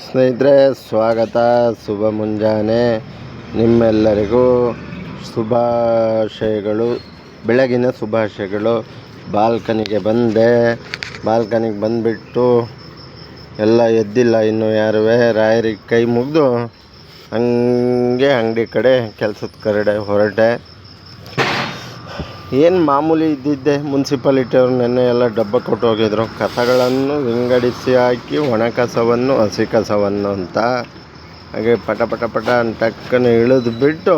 ಸ್ನೇಹಿತರೆ, ಸ್ವಾಗತ. ಶುಭ ಮುಂಜಾನೆ. ನಿಮ್ಮೆಲ್ಲರಿಗೂ ಶುಭಾಶಯಗಳು, ಬೆಳಗಿನ ಶುಭಾಶಯಗಳು. ಬಾಲ್ಕನಿಗೆ ಬಂದೆ. ಬಾಲ್ಕನಿಗೆ ಬಂದುಬಿಟ್ಟು ಎಲ್ಲ ಎದ್ದಿಲ್ಲ ಇನ್ನೂ ಯಾರುವೆ. ರಾಯರಿಗೆ ಕೈ ಮುಗಿದು ಹಂಗೆ ಅಂಗಡಿ ಕಡೆ ಕೆಲಸದ ಕಡೆ ಹೊರಟೆ. ಏನು ಮಾಮೂಲಿ ಇದ್ದಿದ್ದೆ. ಮುನ್ಸಿಪಾಲಿಟಿಯವ್ರು ನೆನ್ನೆ ಎಲ್ಲ ಡಬ್ಬ ಕೊಟ್ಟು ಹೋಗಿದ್ರು. ಕಸಗಳನ್ನು ವಿಂಗಡಿಸಿ ಹಾಕಿ, ಒಣ ಕಸವನ್ನು ಹಸಿ ಕಸವನ್ನು ಅಂತ. ಹಾಗೆ ಪಟ ಪಟ ಪಟ ಟಕ್ಕನ್ನು ಇಳಿದು ಬಿಟ್ಟು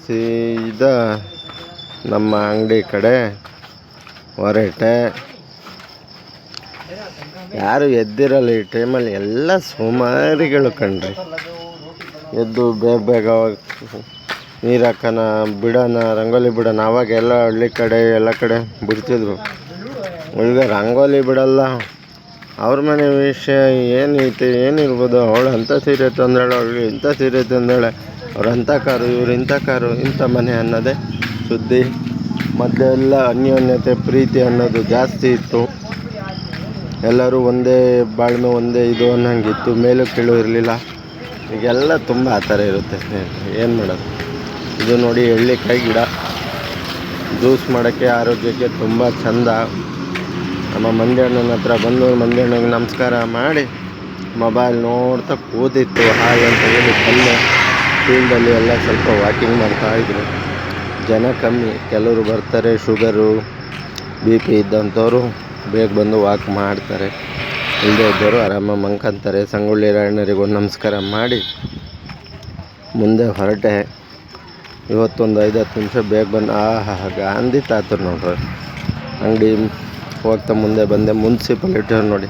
ಸೀದಾ ನಮ್ಮ ಅಂಗಡಿ ಕಡೆ ಹೊರಟೆ. ಯಾರು ಎದ್ದಿರಲ್ಲ ಈ ಟೈಮಲ್ಲಿ, ಎಲ್ಲ ಸೋಮಾರಿಗಳು ಕಣ್ರಿ. ಎದ್ದು ಬೇಗ ಬೇಗ ನೀರು ಹಾಕೋಣ, ಬಿಡೋಣ, ರಂಗೋಲಿ ಬಿಡೋಣ. ಅವಾಗೆಲ್ಲ ಹಳ್ಳಿ ಕಡೆ ಎಲ್ಲ ಕಡೆ ಬಿಡ್ತಿದ್ರು. ಈಗ ರಂಗೋಲಿ ಬಿಡಲ್ಲ. ಅವ್ರ ಮನೆ ವಿಷಯ ಏನೈತೆ, ಏನಿರ್ಬೋದು. ಅವಳು ಅಂಥ ಸೀರೆ ತಂದಾಳೆ, ಅವಳು ಇಂಥ ಸೀರೆ ತಂದಾಳೆ, ಅವ್ರು ಅಂಥ ಕಾರು, ಇವ್ರು ಇಂಥ ಕಾರು, ಇಂಥ ಮನೆ ಅನ್ನೋದೇ ಸುದ್ದಿ. ಮೊದಲೆಲ್ಲ ಅನ್ಯೋನ್ಯತೆ, ಪ್ರೀತಿ ಅನ್ನೋದು ಜಾಸ್ತಿ ಇತ್ತು. ಎಲ್ಲರೂ ಒಂದೇ ಬಾಳ್ಮೆ, ಒಂದೇ ಇದು ಅನ್ನೋಂಗಿತ್ತು. ಮೇಲೂ ಕೀಳು ಇರಲಿಲ್ಲ. ಈಗೆಲ್ಲ ತುಂಬ ಆ ಥರ ಇರುತ್ತೆ ಸ್ನೇಹಿತರೆ. ಏನು ಮಾಡೋದು. ಇದು ನೋಡಿ, ಎಳ್ಳಿಕಾಯಿ ಗಿಡ. ಜ್ಯೂಸ್ ಮಾಡೋಕ್ಕೆ, ಆರೋಗ್ಯಕ್ಕೆ ತುಂಬ ಚೆಂದ. ನಮ್ಮ ಮಂಜಣ್ಣನ ಹತ್ರ ಬಂದು ಮಂಜಣ್ಣಗೆ ನಮಸ್ಕಾರ ಮಾಡಿ ಮೊಬೈಲ್ ನೋಡ್ತಾ ಕೂತಿತ್ತು. ಹಾಗೆ ಅಂತ ಹೇಳಿ ಬಂದೆ. ಫೀಲ್ಡಲ್ಲಿ ಎಲ್ಲ ಸ್ವಲ್ಪ ವಾಕಿಂಗ್ ಮಾಡ್ತಾಯಿದ್ರು. ಜನ ಕಮ್ಮಿ. ಕೆಲವರು ಬರ್ತಾರೆ, ಶುಗರು BP ಇದ್ದಂಥವ್ರು ಬೇಗ ಬಂದು ವಾಕ್ ಮಾಡ್ತಾರೆ. ಇಲ್ಲದೇ ಇದ್ದವರು ಆರಾಮಾಗಿ ಮಂಕಂತಾರೆ. ಸಂಗೊಳ್ಳಿ ರಾಯಣ್ಣರಿಗೆ ಒಂದು ನಮಸ್ಕಾರ ಮಾಡಿ ಮುಂದೆ ಹೊರಟೆ. ಇವತ್ತೊಂದು 5-10 ನಿಮಿಷ ಬೇಗ ಬಂದು ಗಾಂಧಿ ತಾತರು ನೋಡ್ರಿ. ಅಂಗಡಿ ಹೋಗ್ತಾ ಮುಂದೆ ಬಂದೆ. ಮುನ್ಸಿಪಾಲಿಟಿಯವ್ರು ನೋಡಿ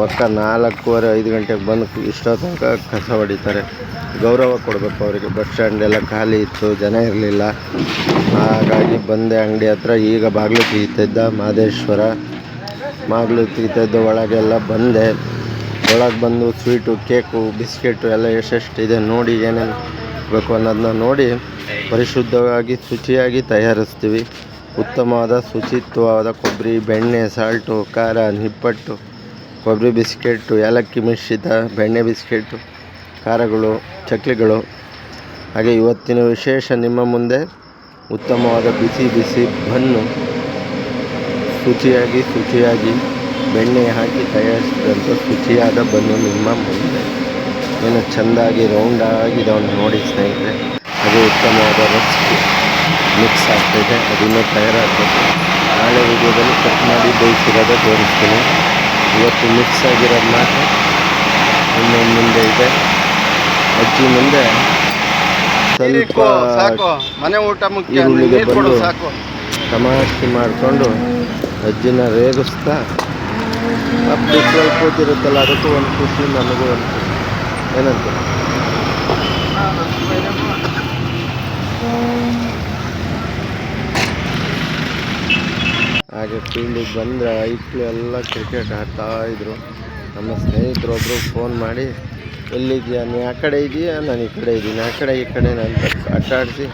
ಒಕ್ಕ 4:15 ಗಂಟೆಗೆ ಬಂದು ಇಷ್ಟೋ ತನಕ ಕಸ ಹೊಡಿತಾರೆ. ಗೌರವ ಕೊಡಬೇಕು ಅವರಿಗೆ. ಬಸ್ ಸ್ಟ್ಯಾಂಡ್ ಎಲ್ಲ ಖಾಲಿ ಇತ್ತು, ಜನ ಇರಲಿಲ್ಲ. ಹಾಗಾಗಿ ಬಂದೆ ಅಂಗಡಿ ಹತ್ರ. ಈಗ ಬಾಗಿಲು ತೆಗಿತಿದ್ದ ಮಹದೇಶ್ವರ. ಬಾಗಿಲು ತೆಗಿತಿದ್ದ ಒಳಗೆಲ್ಲ ಬಂದೆ. ಒಳಗೆ ಬಂದು ಸ್ವೀಟು, ಕೇಕು, ಬಿಸ್ಕೆಟು ಎಲ್ಲ ಎಷ್ಟೆಷ್ಟಿದೆ ನೋಡಿ, ಏನೇನು ಬೇಕು ಅನ್ನೋದನ್ನ ನೋಡಿ ಪರಿಶುದ್ಧವಾಗಿ ಶುಚಿಯಾಗಿ ತಯಾರಿಸ್ತೀವಿ. ಉತ್ತಮವಾದ ಶುಚಿತ್ವವಾದ ಕೊಬ್ಬರಿ, ಬೆಣ್ಣೆ, ಸಾಲ್ಟು, ಖಾರ, ನಿಪ್ಪಟ್ಟು, ಕೊಬ್ಬರಿ ಬಿಸ್ಕೆಟು, ಏಲಕ್ಕಿ ಮಿಶ್ರಿತ ಬೆಣ್ಣೆ ಬಿಸ್ಕೆಟು, ಖಾರಗಳು, ಚಕ್ಲಿಗಳು. ಹಾಗೆ ಇವತ್ತಿನ ವಿಶೇಷ ನಿಮ್ಮ ಮುಂದೆ ಉತ್ತಮವಾದ ಬಿಸಿ ಬಿಸಿ ಬನ್ನು. ಶುಚಿಯಾಗಿ ಬೆಣ್ಣೆ ಹಾಕಿ ತಯಾರಿಸಿದಂಥ ಶುಚಿಯಾದ ಬನ್ನು ನಿಮ್ಮ ಮುಂದೆ. ಏನು ಚೆಂದಾಗಿ ರೌಂಡಾಗಿದವನು ನೋಡಿ ಸ್ನೇಹಿತರೆ. ಅದು ಉತ್ತಮವಾದ ರಸ್ತೆ ಮಿಕ್ಸ್ ಆಗ್ತಾಯಿದೆ. ಅದನ್ನು ತಯಾರಾಗಬೇಕು. ನಾಳೆ ವಿಡಿಯೋದಲ್ಲಿ ಕಟ್ ಮಾಡಿ ಬೇಯಿಸಿರೋದ ತೋರಿಸ್ತೀನಿ. ಇವತ್ತು ಮಿಕ್ಸ್ ಆಗಿರೋದು ಮಾತ್ರ ಇನ್ನು ಮುಂದೆ ಇದೆ. ಅಜ್ಜಿ ಮುಂದೆ ಸ್ವಲ್ಪ ಮನೆ ಊಟ ಈರುಳ್ಳಿಗೆ ಬಂದು ತಮಾಷೆ ಮಾಡಿಕೊಂಡು ಅಜ್ಜಿನ ರೇಗಿಸ್ತಾ ಬಿಸಿಲಲ್ಲಿ ಕೂತಿರುತ್ತಲ್ಲ, ಅದಕ್ಕೂ ಒಂದು ಖುಷಿ, ನನಗೂ ಒಂದು ಖುಷಿ. ಏನಂತ ಹಾಗೆ ಫೀಲ್ಡಿಗೆ ಬಂದರೆ ಐಕ್ಳು ಎಲ್ಲ ಕ್ರಿಕೆಟ್ ಆಡ್ತಾಯಿದ್ರು. ನಮ್ಮ ಸ್ನೇಹಿತರೊಬ್ಬರು ಫೋನ್ ಮಾಡಿ, ಎಲ್ಲಿದೆಯಾ, ನೀ ಆ ಕಡೆ ಇದೆಯಾ, ನಾನು ಈ ಕಡೆ ಇದ್ದೀನಿ, ಆ ಕಡೆ ಈ ಕಡೆ ನಾನು ಆಟ ಆಡಿಸಿ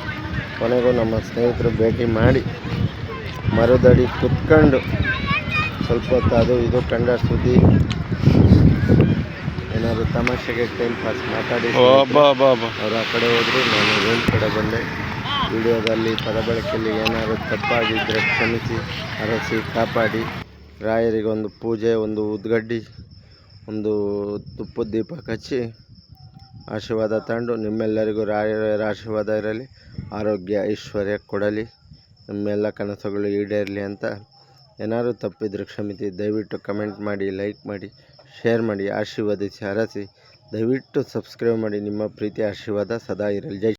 ಕೊನೆಗೂ ನಮ್ಮ ಸ್ನೇಹಿತರು ಭೇಟಿ ಮಾಡಿ ಮರದಡಿ ಕುತ್ಕೊಂಡು ಸ್ವಲ್ಪ ಹೊತ್ತು ಅದು ಇದು ಕಂಡ ಸುದ್ದಿ, ಏನಾದರೂ ತಮಾಷೆಗೆ ಟೈಮ್ ಪಾಸ್ ಮಾತಾಡಿ ಅವರು ಆ ಕಡೆ ಹೋದರು. ನಾನು ರೂಮ್ ಕಡೆ ಬಂದೆ. ವಿಡಿಯೋದಲ್ಲಿ ಪದಬಳಕೆಯಲ್ಲಿ ಏನಾದರೂ ತಪ್ಪಾಗಿದ್ದರೆ ಕ್ಷಮಿಸಿ, ಹರಸಿ, ಕಾಪಾಡಿ. ರಾಯರಿಗೊಂದು ಪೂಜೆ, ಒಂದು ಉದ್ಗಡ್ಡಿ, ಒಂದು ತುಪ್ಪದ ದೀಪ ಹಚ್ಚಿ ಆಶೀರ್ವಾದ ತಗೊಂಡು, ನಿಮ್ಮೆಲ್ಲರಿಗೂ ರಾಯರ ಆಶೀರ್ವಾದ ಇರಲಿ, ಆರೋಗ್ಯ ಐಶ್ವರ್ಯ ಕೊಡಲಿ, ನಿಮ್ಮೆಲ್ಲ ಕನಸುಗಳು ಈಡೇರಲಿ ಅಂತ. ಏನಾದರೂ ತಪ್ಪಿದ್ರೆ ಕ್ಷಮಿಸಿ. ದಯವಿಟ್ಟು ಕಮೆಂಟ್ ಮಾಡಿ, ಲೈಕ್ ಮಾಡಿ, ಶೇರ್ ಮಾಡಿ, ಆಶೀರ್ವದಿಸಿ, ಹರಸಿ. ದಯವಿಟ್ಟು ಸಬ್ಸ್ಕ್ರೈಬ್ ಮಾಡಿ. ನಿಮ್ಮ ಪ್ರೀತಿ ಆಶೀರ್ವಾದ ಸದಾ ಇರಲಿ. ಜೈ